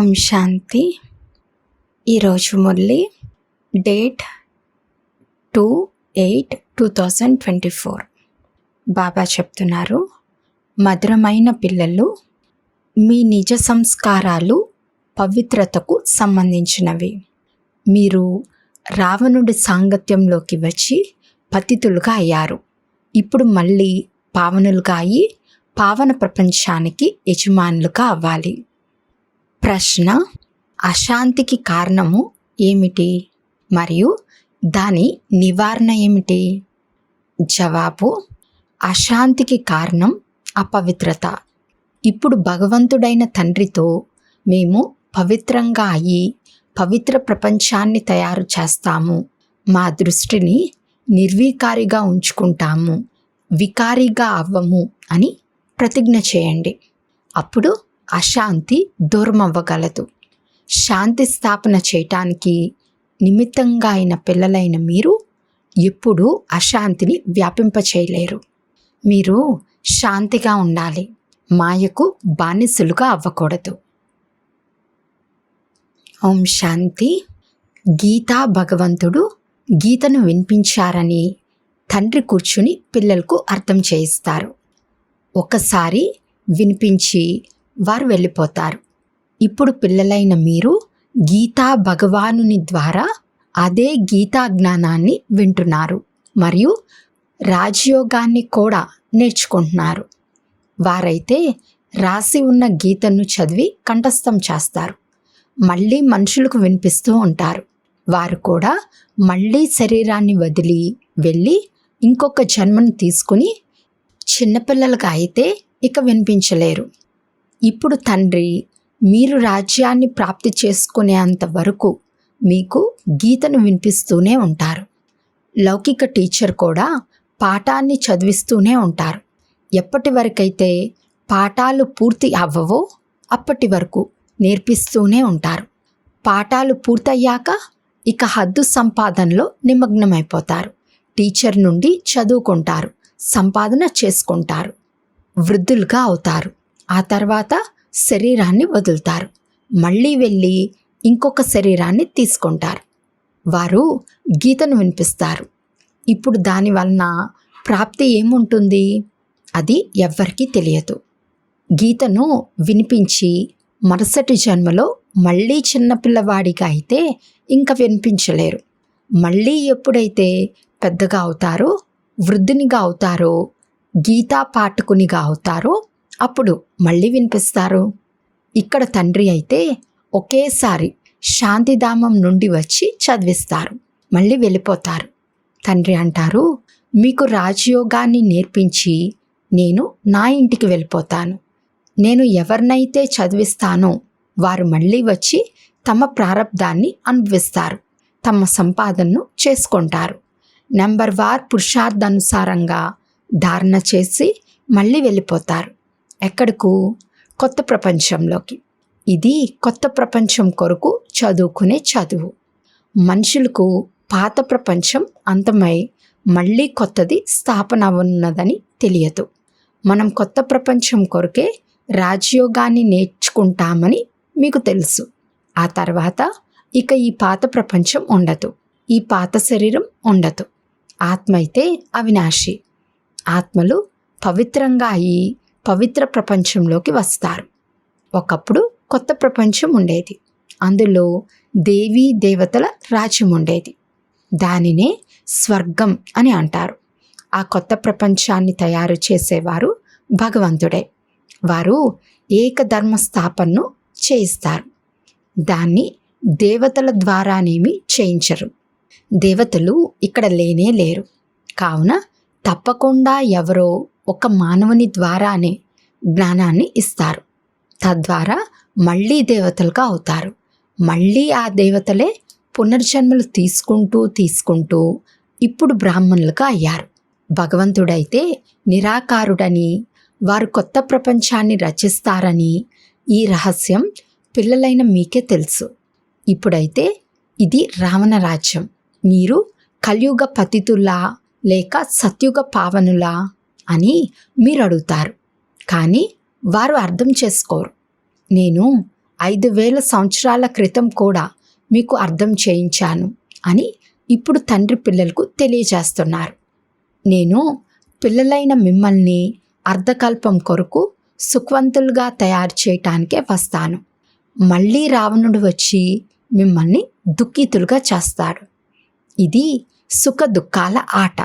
ఓం శాంతి. ఈరోజు మురళి డేట్ 2/8/2024. బాబా చెప్తున్నారు, మధురమైన పిల్లలు, మీ నిజ సంస్కారాలు పవిత్రతకు సంబంధించినవి. మీరు రావణుడి సాంగత్యంలోకి వచ్చి పతితులుగా అయ్యారు. ఇప్పుడు మళ్ళీ పావనులుగా అయ్యి పావన ప్రపంచానికి యజమానులుగా అవ్వాలి. ప్రశ్న: అశాంతికి కారణము ఏమిటి మరియు దాని నివారణ ఏమిటి? జవాబు: అశాంతికి కారణం అపవిత్రత. ఇప్పుడు భగవంతుడైన తండ్రితో మేము పవిత్రంగా అయ్యి పవిత్ర ప్రపంచాన్ని తయారు చేస్తాము. మా దృష్టిని నిర్వికారిగా ఉంచుకుంటాము, వికారిగా అవ్వము అని ప్రతిజ్ఞ చేయండి. అప్పుడు అశాంతి దూరం అవ్వగలదు. శాంతి స్థాపన చేయటానికి నిమిత్తంగా అయిన పిల్లలైన మీరు ఎప్పుడూ అశాంతిని వ్యాపింపచేయలేరు. మీరు శాంతిగా ఉండాలి, మాయకు బానిసలుగా అవ్వకూడదు. ఓం శాంతి. గీతా భగవంతుడు గీతను వినిపించారని తండ్రి కూర్చుని పిల్లలకు అర్థం చేయిస్తారు. ఒకసారి వినిపించి వారు వెళ్ళిపోతారు. ఇప్పుడు పిల్లలైన మీరు గీతా భగవానుని ద్వారా అదే గీతా జ్ఞానాన్ని వింటున్నారు మరియు రాజయోగాన్ని కూడా నేర్చుకుంటున్నారు. వారైతే రాసి ఉన్న గీతను చదివి కంఠస్థం చేస్తారు, మళ్ళీ మనుషులకు వినిపిస్తూ ఉంటారు. వారు కూడా మళ్ళీ శరీరాన్ని వదిలి వెళ్ళి ఇంకొక జన్మను తీసుకుని చిన్నపిల్లలుగా అయితే ఇక వినిపించలేరు. ఇప్పుడు తండ్రి మీరు రాజ్యాన్ని ప్రాప్తి చేసుకునేంత వరకు మీకు గీతను వినిపిస్తూనే ఉంటారు. లౌకిక టీచర్ కూడా పాఠాన్ని చదివిస్తూనే ఉంటారు. ఎప్పటి వరకైతే పాఠాలు పూర్తి అవ్వవో అప్పటి వరకు నేర్పిస్తూనే ఉంటారు. పాఠాలు పూర్తయ్యాక ఇక హద్దు సంపాదనలో నిమగ్నమైపోతారు. టీచర్ నుండి చదువుకుంటారు, సంపాదన చేసుకుంటారు, వృద్ధులుగా అవుతారు. ఆ తర్వాత శరీరాన్ని వదులుతారు, మళ్ళీ వెళ్ళి ఇంకొక శరీరాన్ని తీసుకుంటారు. వారు గీతను వినిపిస్తారు. ఇప్పుడు దాని వలన ప్రాప్తి ఏముంటుంది అది ఎవ్వరికీ తెలియదు. గీతను వినిపించి మరుసటి జన్మలో మళ్ళీ చిన్నపిల్లవాడిగా అయితే ఇంకా వినిపించలేరు. మళ్ళీ ఎప్పుడైతే పెద్దగా అవుతారో, వృద్ధునిగా అవుతారో, గీతా పాఠకునిగా అవుతారో అప్పుడు మళ్ళీ వినిపిస్తారు. ఇక్కడ తండ్రి అయితే ఒకేసారి శాంతిధామం నుండి వచ్చి చదివిస్తారు, మళ్ళీ వెళ్ళిపోతారు. తండ్రి అంటారు, మీకు రాజయోగాన్ని నేర్పించి నేను నా ఇంటికి వెళ్ళిపోతాను. నేను ఎవరినైతే చదివిస్తానో వారు మళ్ళీ వచ్చి తమ ప్రారబ్ధాన్ని అనుభవిస్తారు, తమ సంపాదనను చేసుకుంటారు. నెంబర్ వార్ పురుషార్థానుసారంగా ధారణ చేసి మళ్ళీ వెళ్ళిపోతారు. ఎక్కడకు? కొత్త ప్రపంచంలోకి. ఇది కొత్త ప్రపంచం కొరకు చదువుకునే చదువు. మనుషులకు పాత ప్రపంచం అంతమై మళ్ళీ కొత్తది స్థాపన అవ్వనున్నదని తెలియదు. మనం కొత్త ప్రపంచం కొరకే రాజయోగాన్ని నేర్చుకుంటామని మీకు తెలుసు. ఆ తర్వాత ఇక ఈ పాత ప్రపంచం ఉండదు, ఈ పాత శరీరం ఉండదు. ఆత్మ అయితే అవినాశి. ఆత్మలు పవిత్రంగా అయ్యి పవిత్ర ప్రపంచంలోకి వస్తారు. ఒకప్పుడు కొత్త ప్రపంచం ఉండేది, అందులో దేవీ దేవతల రాజ్యం ఉండేది. దానినే స్వర్గం అని అంటారు. ఆ కొత్త ప్రపంచాన్ని తయారు చేసేవారు భగవంతుడే. వారు ఏకధర్మ స్థాపనను చేయిస్తారు. దాన్ని దేవతల ద్వారానేమి చేయించరు. దేవతలు ఇక్కడ లేనే లేరు. కావున తప్పకుండా ఎవరో ఒక మానవుని ద్వారానే జ్ఞానాన్ని ఇస్తారు. తద్వారా మళ్ళీ దేవతలుగా అవుతారు. మళ్ళీ ఆ దేవతలే పునర్జన్మలు తీసుకుంటూ ఇప్పుడు బ్రాహ్మణులుగా అయ్యారు. భగవంతుడైతే నిరాకారుడని, వారు కొత్త ప్రపంచాన్ని రచిస్తారని ఈ రహస్యం పిల్లలైన మీకే తెలుసు. ఇప్పుడైతే ఇది రావణ రాజ్యం. మీరు కలియుగ పతితులా లేక సత్యుగ పావనులా అని మీరు అడుగుతారు. కానీ వారు అర్థం చేసుకోరు. నేను 5,000 సంవత్సరాల క్రితం కూడా మీకు అర్థం చేయించాను అని ఇప్పుడు తండ్రి పిల్లలకు తెలియజేస్తున్నారు. నేను పిల్లలైన మిమ్మల్ని అర్ధకల్పం కొరకు సుఖవంతులుగా తయారు చేయటానికే వస్తాను. మళ్ళీ రావణుడు వచ్చి మిమ్మల్ని దుఃఖితులుగా చేస్తాడు. ఇది సుఖ దుఃఖాల ఆట.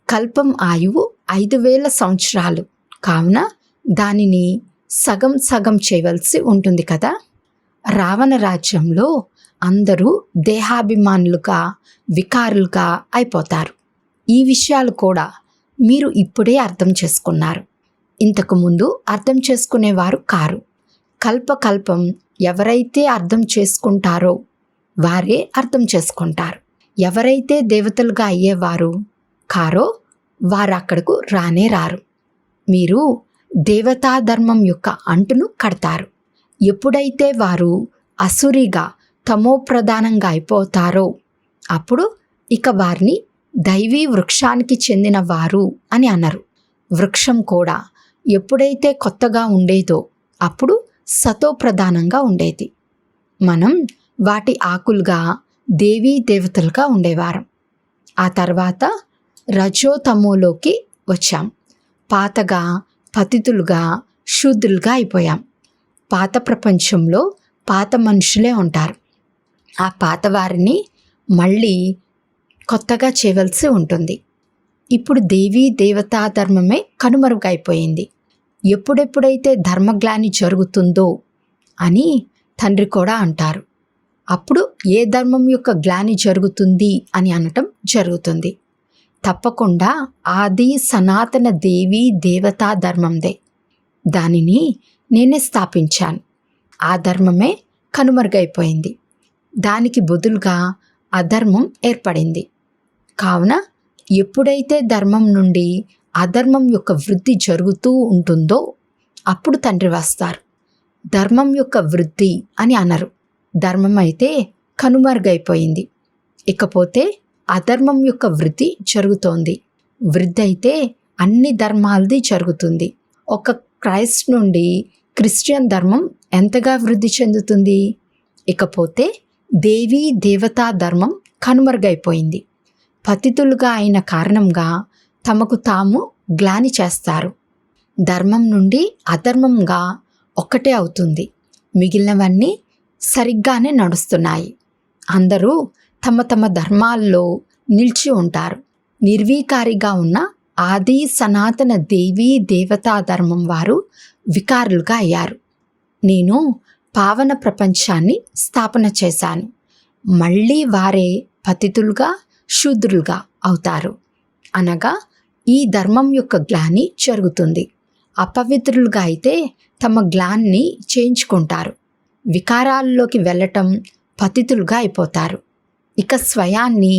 కల్పం ఆయువు 5,000 సంవత్సరాలు కావున దానిని సగం సగం చేయవలసి ఉంటుంది కదా. రావణ రాజ్యంలో అందరూ దేహాభిమానులుగా వికారులుగా అయిపోతారు. ఈ విషయాలు కూడా మీరు ఇప్పుడే అర్థం చేసుకున్నారు. ఇంతకుముందు అర్థం చేసుకునేవారు కారు. కల్పకల్పం ఎవరైతే అర్థం చేసుకుంటారో వారే అర్థం చేసుకుంటారు. ఎవరైతే దేవతలుగా అయ్యేవారు కారో వారు అక్కడకు రానే రారు. మీరు దేవతా ధర్మం యొక్క అంటును కడతారు. ఎప్పుడైతే వారు అసురిగా తమో ప్రధానంగా అయిపోతారో అప్పుడు ఇక వారిని దైవీ వృక్షానికి చెందిన వారు అని అన్నారు. వృక్షం కూడా ఎప్పుడైతే కొత్తగా ఉండేదో అప్పుడు సతో ప్రధానంగా ఉండేది. మనం వాటి ఆకులుగా దేవీ దేవతలుగా ఉండేవారం. ఆ తర్వాత రజోతమోలోకి వచ్చాం. పాతగా పతితులుగా శూద్రులుగా అయిపోయాం. పాత ప్రపంచంలో పాత మనుషులే ఉంటారు. ఆ పాత వారిని మళ్ళీ కొత్తగా చేయవలసి ఉంటుంది. ఇప్పుడు దేవీ దేవతా ధర్మమే కనుమరుగైపోయింది. ఎప్పుడెప్పుడైతే ధర్మగ్లాని జరుగుతుందో అని తండ్రి కూడా అంటారు. అప్పుడు ఏ ధర్మం యొక్క గ్లాని జరుగుతుంది అని అనటం జరుగుతుంది. తప్పకుండా ఆది సనాతన దేవీ దేవతా ధర్మందే. దానిని నేనే స్థాపించాను. ఆ ధర్మమే కనుమరుగైపోయింది. దానికి బదులుగా అధర్మం ఏర్పడింది. కావున ఎప్పుడైతే ధర్మం నుండి అధర్మం యొక్క వృద్ధి జరుగుతూ ఉంటుందో అప్పుడు తండ్రి వస్తారు. ధర్మం యొక్క వృద్ధి అని అనరు. ధర్మం అయితే కనుమరుగైపోయింది. ఇకపోతే అధర్మం యొక్క వృద్ధి జరుగుతోంది. వృద్ధి అయితే అన్ని ధర్మాలది జరుగుతుంది. ఒక క్రైస్ట్ నుండి క్రిస్టియన్ ధర్మం ఎంతగా వృద్ధి చెందుతుంది. ఇకపోతే దేవీ దేవతా ధర్మం కనుమరుగైపోయింది. పతితులుగా అయిన కారణంగా తమకు తాము గ్లాని చేస్తారు. ధర్మం నుండి అధర్మంగా ఒక్కటే అవుతుంది. మిగిలినవన్నీ సరిగ్గానే నడుస్తున్నాయి. అందరూ తమ తమ ధర్మాల్లో నిలిచి ఉంటారు. నిర్వీకారిగా ఉన్న ఆది సనాతన దేవీ దేవతా ధర్మం వారు వికారులుగా అయ్యారు. నేను పావన ప్రపంచాన్ని స్థాపన చేశాను. మళ్ళీ వారే పతితులుగా శూద్రులుగా అవుతారు. అనగా ఈ ధర్మం యొక్క గ్లాని జరుగుతుంది. అపవిత్రులుగా అయితే తమ గ్లాన్ని చేయించుకుంటారు. వికారాల్లోకి వెళ్ళటం పతితులుగా అయిపోతారు. ఇక స్వయాన్ని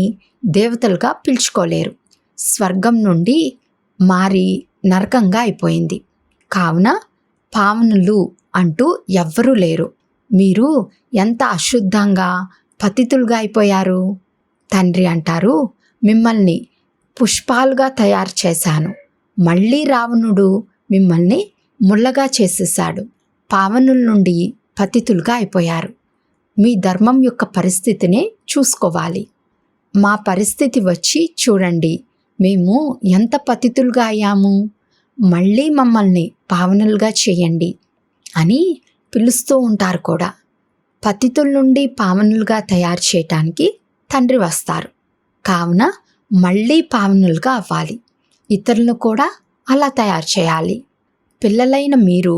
దేవతలుగా పిలుచుకోలేరు. స్వర్గం నుండి మారి నరకంగా అయిపోయింది. కావున పావనులు అంటూ ఎవ్వరూ లేరు. మీరు ఎంత అశుద్ధంగా పతితులుగా అయిపోయారు. తండ్రి అంటారు, మిమ్మల్ని పుష్పాలుగా తయారు చేశాను. మళ్ళీ రావణుడు మిమ్మల్ని ముళ్ళగా చేసేశాడు. పావనుల నుండి పతితులుగా అయిపోయారు. మీ ధర్మం యొక్క పరిస్థితినే చూసుకోవాలి. మా పరిస్థితి వచ్చి చూడండి, మేము ఎంత పతితులుగా అయ్యాము. మళ్ళీ మమ్మల్ని పావనులుగా చేయండి అని పిలుస్తూ ఉంటారు కూడా. పతితుల నుండి పావనులుగా తయారు చేయటానికి తండ్రి వస్తారు. కావున మళ్ళీ పావనులుగా అవ్వాలి. ఇతరులను కూడా అలా తయారు చేయాలి. పిల్లలైన మీరు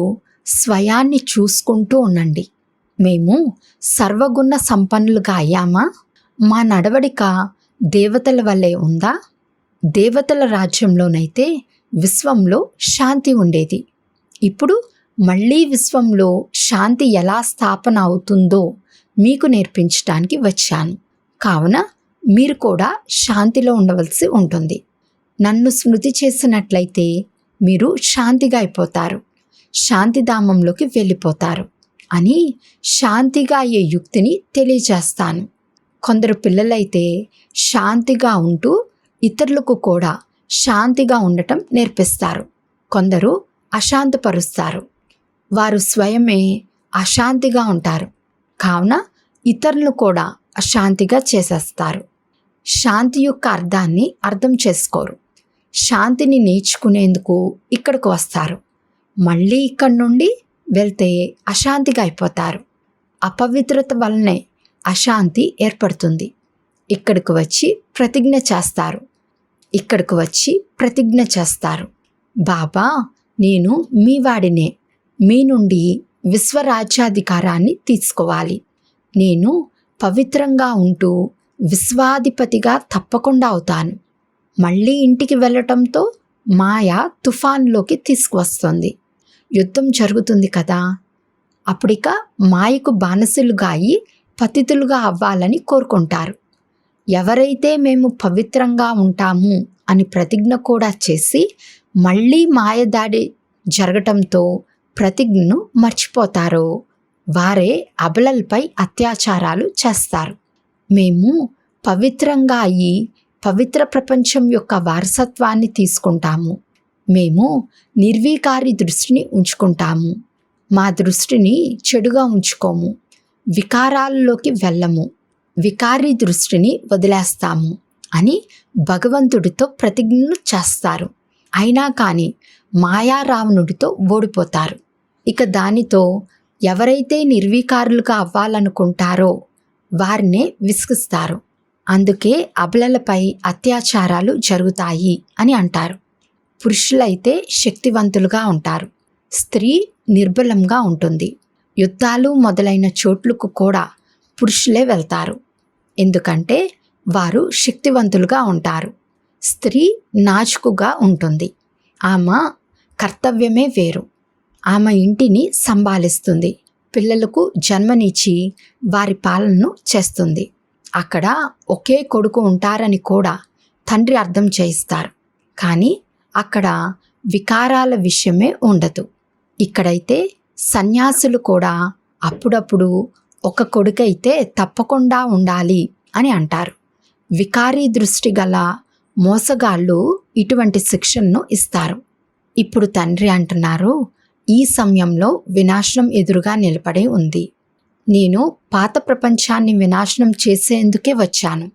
స్వయాన్ని చూసుకుంటూ ఉండండి. మేము సర్వగుణ సంపన్నులుగా అయ్యామా? మా నడవడిక దేవతల వల్లే ఉందా? దేవతల రాజ్యంలోనైతే విశ్వంలో శాంతి ఉండేది. ఇప్పుడు మళ్ళీ విశ్వంలో శాంతి ఎలా స్థాపన అవుతుందో మీకు నేర్పించడానికి వచ్చాను. కావున మీరు కూడా శాంతిలో ఉండవలసి ఉంటుంది. నన్ను స్మృతి చేసినట్లయితే మీరు శాంతిగా అయిపోతారు, శాంతిధామంలోకి వెళ్ళిపోతారు అని శాంతిగా అయ్యే యుక్తిని తెలియజేస్తాను. కొందరు పిల్లలైతే శాంతిగా ఉంటూ ఇతరులకు కూడా శాంతిగా ఉండటం నేర్పిస్తారు. కొందరు అశాంతపరుస్తారు. వారు స్వయమే అశాంతిగా ఉంటారు. కావున ఇతరులను కూడా అశాంతిగా చేసేస్తారు. శాంతి యొక్క అర్థాన్ని అర్థం చేసుకోరు. శాంతిని నేర్చుకునేందుకు ఇక్కడికి వస్తారు. మళ్ళీ ఇక్కడి నుండి వెళ్తే అశాంతిగా అయిపోతారు. అపవిత్రత వల్లనే అశాంతి ఏర్పడుతుంది. ఇక్కడికి వచ్చి ప్రతిజ్ఞ చేస్తారు. బాబా, నేను మీ వాడినే. మీ నుండి విశ్వరాజ్యాధికారాన్ని తీసుకోవాలి. నేను పవిత్రంగా ఉంటూ విశ్వాధిపతిగా తప్పకుండా అవుతాను. మళ్ళీ ఇంటికి వెళ్ళటంతో మాయ తుఫాన్లోకి తీసుకువస్తుంది. యుద్ధం జరుగుతుంది కదా. అప్పుడిక మాయకు బానిసలుగా అయి పతితులుగా అవ్వాలని కోరుకుంటారు. ఎవరైతే మేము పవిత్రంగా ఉంటాము అని ప్రతిజ్ఞ కూడా చేసి మళ్ళీ మాయదాడి జరగటంతో ప్రతిజ్ఞను మర్చిపోతారో వారే అబలలపై అత్యాచారాలు చేస్తారు. మేము పవిత్రంగా అయ్యి పవిత్ర ప్రపంచం యొక్క వారసత్వాన్ని తీసుకుంటాము. మేము నిర్వీకారి దృష్టిని ఉంచుకుంటాము. మా దృష్టిని చెడుగా ఉంచుకోము. వికారాల్లోకి వెళ్ళము. వికారి దృష్టిని వదిలేస్తాము అని భగవంతుడితో ప్రతిజ్ఞలు చేస్తారు. అయినా కానీ మాయారావణుడితో ఓడిపోతారు. ఇక దానితో ఎవరైతే నిర్వీకారులుగా అవ్వాలనుకుంటారో వారినే విసిగిస్తారు. అందుకే అబలలపై అత్యాచారాలు జరుగుతాయి అని అంటారు. పురుషులైతే శక్తివంతులుగా ఉంటారు. స్త్రీ నిర్బలంగా ఉంటుంది. యుద్ధాలు మొదలైన చోట్లకు కూడా పురుషులే వెళ్తారు. ఎందుకంటే వారు శక్తివంతులుగా ఉంటారు. స్త్రీ నాజుకుగా ఉంటుంది. ఆమె కర్తవ్యమే వేరు. ఆమె ఇంటిని సంభాలిస్తుంది. పిల్లలకు జన్మనిచ్చి వారి పాలనను చేస్తుంది. అక్కడ ఒకే కొడుకు ఉంటారని కూడా తండ్రి అర్థం చేయిస్తారు. కానీ అక్కడ వికారాల విషయమే ఉండదు. ఇక్కడైతే సన్యాసులు కూడా అప్పుడప్పుడు ఒక కొడుకైతే తప్పకుండా ఉండాలి అని అంటారు. వికారీ దృష్టి గల మోసగాళ్ళు ఇటువంటి శిక్షను ఇస్తారు. ఇప్పుడు తండ్రి అంటున్నారు, ఈ సమయంలో వినాశనం ఎదురుగా నిలబడి ఉంది. నేను పాత ప్రపంచాన్ని వినాశనం చేసేందుకే వచ్చాను.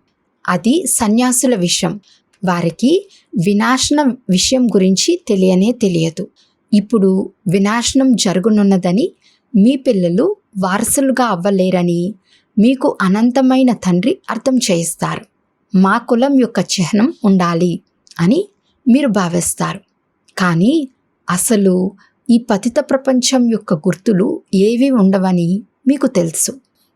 అది సన్యాసుల విషయం. వారికి వినాశనం విషయం గురించి తెలియదు. ఇప్పుడు వినాశనం జరుగునున్నదని, మీ పిల్లలు వారసులుగా అవ్వలేరని మీకు అనంతమైన తండ్రి అర్థం చేయిస్తారు. మా కులం యొక్క చిహ్నం ఉండాలి అని మీరు భావిస్తారు. కానీ అసలు ఈ పతిత ప్రపంచం యొక్క గుర్తులు ఏవి ఉండవని మీకు తెలుసు.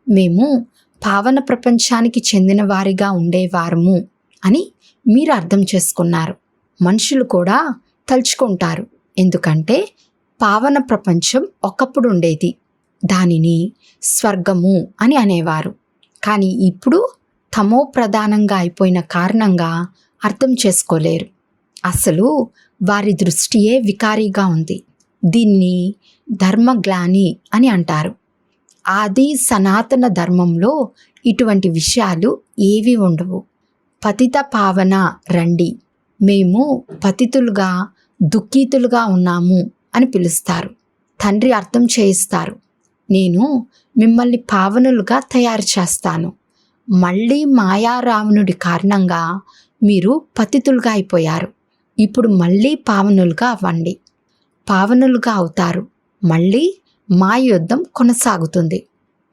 మేము పావన ప్రపంచానికి చెందిన వారిగా ఉండేవారము అని మీరు అర్థం చేసుకున్నారు. మనుషులు కూడా తలుచుకుంటారు. ఎందుకంటే పావన ప్రపంచం ఒకప్పుడు ఉండేది. దానిని స్వర్గము అని అనేవారు. కానీ ఇప్పుడు తమో ప్రధానంగా అయిపోయిన కారణంగా అర్థం చేసుకోలేరు. అసలు వారి దృష్టియే వికారీగా ఉంది. దీన్ని ధర్మగ్లాని అని అంటారు. ఆది సనాతన ధర్మంలో ఇటువంటి విషయాలు ఏవి ఉండవు. పతిత పావన రండి, మేము పతితులుగా దుఃఖితులుగా ఉన్నాము అని పిలుస్తారు. తండ్రి అర్థం చేయిస్తారు, నేను మిమ్మల్ని పావనులుగా తయారు చేస్తాను. మళ్ళీ మాయారావణుడి కారణంగా మీరు పతితులుగా అయిపోయారు. ఇప్పుడు మళ్ళీ పావనులుగా అవ్వండి. పావనులుగా అవుతారు. మళ్ళీ మా యుద్ధం కొనసాగుతుంది.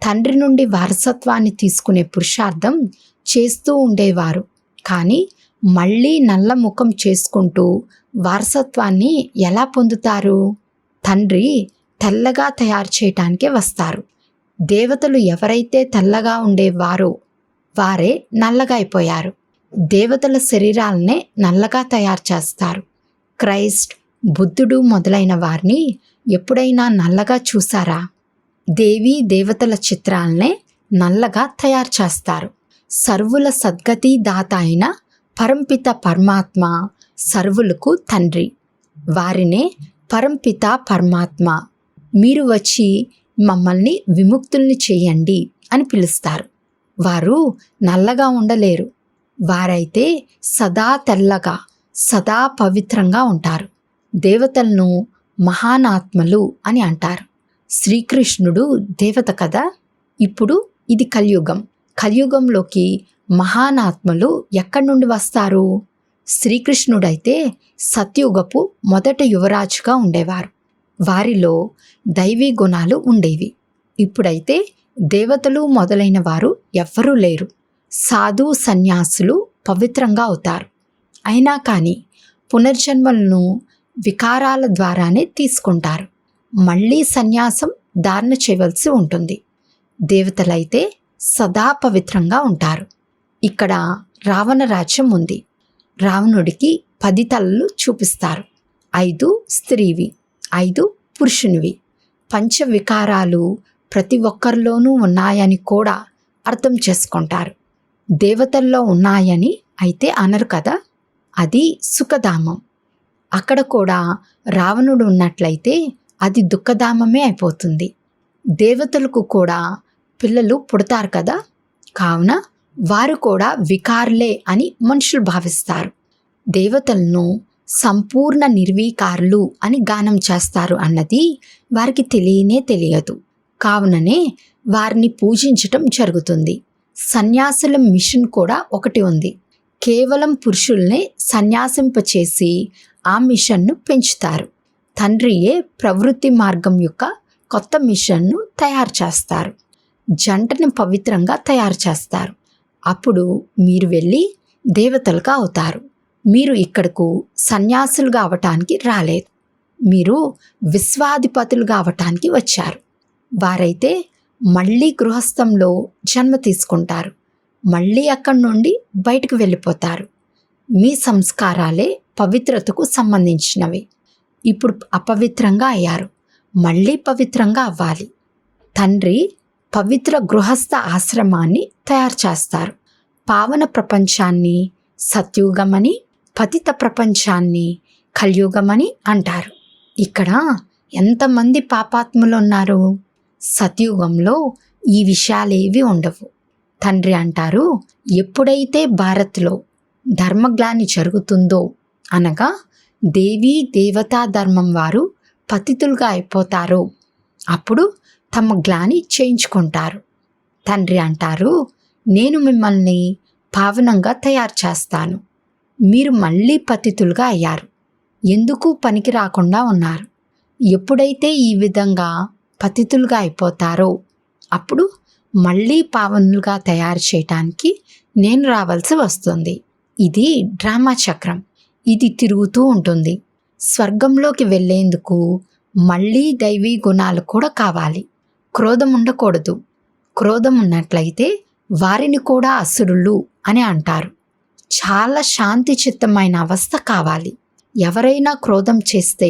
తండ్రి నుండి వారసత్వాన్ని తీసుకునే పురుషార్థం చేస్తూ ఉండేవారు. కానీ మళ్ళీ నల్ల ముఖం చేసుకుంటూ వారసత్వాన్ని ఎలా పొందుతారు? తండ్రి తెల్లగా తయారు చేయటానికే వస్తారు. దేవతలు ఎవరైతే తెల్లగా ఉండేవారో వారే నల్లగా అయిపోయారు. దేవతల శరీరాలనే నల్లగా తయారు చేస్తారు. క్రైస్ట్, బుద్ధుడు మొదలైన వారిని ఎప్పుడైనా నల్లగా చూసారా? దేవీ దేవతల చిత్రాలనే నల్లగా తయారు చేస్తారు. సర్వుల సద్గతి దాత అయిన పరంపిత పరమాత్మ సర్వులకు తండ్రి. వారినే పరంపిత పరమాత్మ, మీరు వచ్చి మమ్మల్ని విముక్తుల్ని చేయండి అని పిలుస్తారు. వారు నల్లగా ఉండలేరు. వారైతే సదా తెల్లగా, సదా పవిత్రంగా ఉంటారు. దేవతలను మహానాత్మలు అని అంటారు. శ్రీకృష్ణుడు దేవత కదా. ఇప్పుడు ఇది కలియుగం. కలియుగంలోకి మహానాత్మలు ఎక్కడి నుండి వస్తారు? శ్రీకృష్ణుడైతే సత్యుగపు మొదట యువరాజుగా ఉండేవారు. వారిలో దైవీ గుణాలు ఉండేవి. ఇప్పుడైతే దేవతలు మొదలైన వారు ఎవ్వరూ లేరు. సాధు సన్యాసులు పవిత్రంగా అవుతారు. అయినా కానీ పునర్జన్మలను వికారాల ద్వారానే తీసుకుంటారు. మళ్ళీ సన్యాసం ధారణ చేయవలసి ఉంటుంది. దేవతలైతే సదా పవిత్రంగా ఉంటారు. ఇక్కడ రావణ రాజ్యం ఉంది. రావణుడికి 10 తలలు చూపిస్తారు. 5 స్త్రీవి, 5 పురుషునివి. పంచవికారాలు ప్రతి ఒక్కరిలోనూ ఉన్నాయని కూడా అర్థం చేసుకుంటారు. దేవతల్లో ఉన్నాయని అయితే అనరు కదా. అది సుఖధామం. అక్కడ కూడా రావణుడు ఉన్నట్లయితే అది దుఃఖధామమే అయిపోతుంది. దేవతలకు కూడా పిల్లలు పుడతారు కదా. కావున వారు కూడా వికారులే అని మనుషులు భావిస్తారు. దేవతలను సంపూర్ణ నిర్వీకారులు అని గానం చేస్తారు అన్నది వారికి తెలియదు. కావుననే వారిని పూజించటం జరుగుతుంది. సన్యాసుల మిషన్ కూడా ఒకటి ఉంది. కేవలం పురుషుల్నే సన్యాసింపచేసి ఆ మిషన్ను పెంచుతారు. తండ్రియే ప్రవృత్తి మార్గం యొక్క కొత్త మిషన్ను తయారు చేస్తారు. జంటని పవిత్రంగా తయారు చేస్తారు. అప్పుడు మీరు వెళ్ళి దేవతలుగా అవుతారు. మీరు ఇక్కడకు సన్యాసులుగా అవటానికి రాలేదు. మీరు విశ్వాధిపతులుగా అవటానికి వచ్చారు. వారైతే మళ్ళీ గృహస్థంలో జన్మ తీసుకుంటారు. మళ్ళీ అక్కడి నుండి బయటకు వెళ్ళిపోతారు. మీ సంస్కారాలే పవిత్రతకు సంబంధించినవి. ఇప్పుడు అపవిత్రంగా అయ్యారు. మళ్ళీ పవిత్రంగా అవ్వాలి. తండ్రి పవిత్ర గృహస్థ ఆశ్రమాన్ని తయారు చేస్తారు. పావన ప్రపంచాన్ని సత్యుగమని, పతిత ప్రపంచాన్ని కలియుగమని అంటారు. ఇక్కడ ఎంతమంది పాపాత్ములు ఉన్నారు? సత్యుగంలో ఈ విషయాలేవి ఉండవు. తండ్రి అంటారు, ఎప్పుడైతే భారత్లో ధర్మగ్లాని జరుగుతుందో, అనగా దేవీ దేవతా ధర్మం వారు పతితులుగా అయిపోతారో, అప్పుడు తమ గ్లాని చేయించుకుంటారు. తండ్రి అంటారు, నేను మిమ్మల్ని పావనంగా తయారు చేస్తాను. మీరు మళ్ళీ పతితులుగా అయ్యారు. ఎందుకు పనికి రాకుండా ఉన్నారు. ఎప్పుడైతే ఈ విధంగా పతితులుగా అయిపోతారో, అప్పుడు మళ్ళీ పావనులుగా తయారు చేయటానికి నేను రావాల్సి వస్తుంది. ఇది డ్రామా చక్రం. ఇది తిరుగుతూ ఉంటుంది. స్వర్గంలోకి వెళ్ళేందుకు మళ్ళీ దైవీ గుణాలు కూడా కావాలి. క్రోధం ఉండకూడదు. క్రోధం ఉన్నట్లయితే వారిని కూడా అసురులు అని అంటారు. చాలా శాంతి చిత్తమైన అవస్థ కావాలి. ఎవరైనా క్రోధం చేస్తే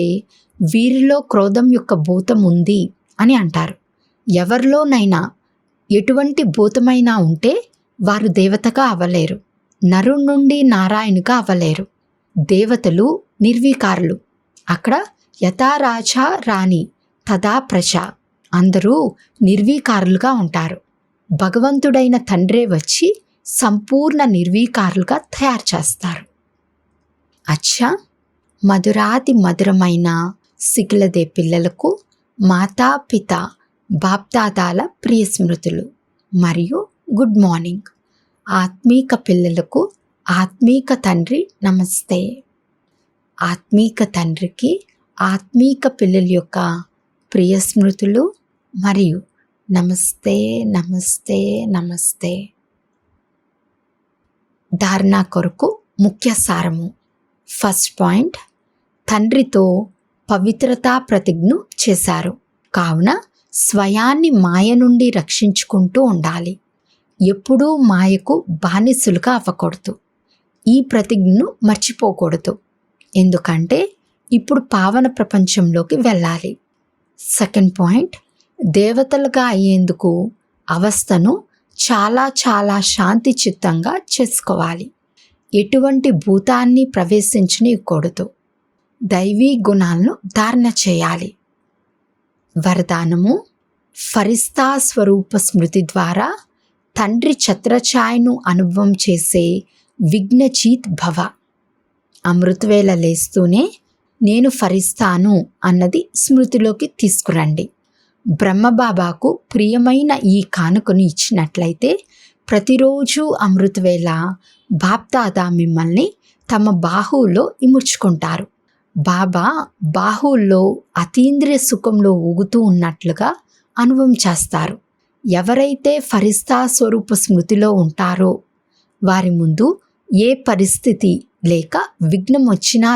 వీరిలో క్రోధం యొక్క భూతం ఉంది అని అంటారు. ఎవరిలోనైనా ఎటువంటి భూతమైనా ఉంటే వారు దేవతగా అవ్వలేరు. నరు నుండి నారాయణుగా అవ్వలేరు. దేవతలు నిర్వీకారులు. అక్కడ యథా రాజా రాణి తదా ప్రజ. అందరూ నిర్వీకారులుగా ఉంటారు. భగవంతుడైన తండ్రే వచ్చి సంపూర్ణ నిర్వీకారులుగా తయారు చేస్తారు. అచ్చా, మధురాతి మధురమైన సిగిలదే పిల్లలకు మాతా పిత బాప్దాదాల ప్రియ స్మృతులు మరియు గుడ్ మార్నింగ్. ఆత్మీక పిల్లలకు ఆత్మీక తండ్రి నమస్తే. ఆత్మీక తండ్రికి ఆత్మీక పిల్లల యొక్క ప్రియ స్మృతులు మరియు నమస్తే నమస్తే నమస్తే. ధారణ కొరకు ముఖ్య సారము. ఫస్ట్ పాయింట్, తండ్రితో పవిత్రతా ప్రతిజ్ఞ చేశారు. కావున స్వయాన్ని మాయ నుండి రక్షించుకుంటూ ఉండాలి. ఎప్పుడూ మాయకు బానిసలుగా అవ్వకూడదు. ఈ ప్రతిజ్ఞను మర్చిపోకూడదు. ఎందుకంటే ఇప్పుడు పావన ప్రపంచంలోకి వెళ్ళాలి. సెకండ్ పాయింట్, దేవతలుగా అయ్యేందుకు అవస్థను చాలా చాలా శాంతి చిత్తంగా చేసుకోవాలి. ఎటువంటి భూతాన్ని ప్రవేశించనివ్వకూడదు. దైవీ గుణాలను ధారణ చేయాలి. వరదానము, ఫరిస్తా స్వరూప స్మృతి ద్వారా తండ్రి ఛత్రఛాయను అనుభవం చేసే విఘ్నచీత్ భవ. అమృతవేళ లేస్తూనే నేను ఫరిస్తాను అన్నది స్మృతిలోకి తీసుకురండి. బ్రహ్మబాబాకు ప్రియమైన ఈ కానుకను ఇచ్చినట్లయితే ప్రతిరోజు అమృతవేళ బాప్దాదా మిమ్మల్ని తమ బాహువులో ఇముడ్చుకుంటారు. బాబా బాహువుల్లో అతీంద్రియ సుఖంలో ఊగుతూ ఉన్నట్లుగా అనుభవం చేస్తారు. ఎవరైతే ఫరిస్తా స్వరూప స్మృతిలో ఉంటారో వారి ముందు ఏ పరిస్థితి లేక విఘ్నం వచ్చినా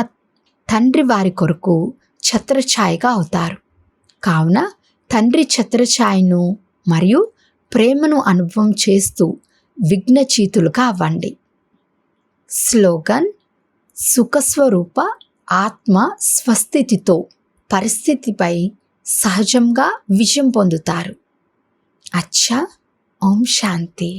తండ్రి వారి కొరకు ఛత్రఛాయగా అవుతారు. కావున తండ్రి ఛత్రఛాయను మరియు ప్రేమను అనుభవం చేస్తూ విఘ్నచీతులుగా అవ్వండి. స్లోగన్: సుఖస్వరూప ఆత్మ స్వస్థితితో పరిస్థితిపై సహజంగా విజయం పొందుతారు. అచ్చా. ఓం శాంతి.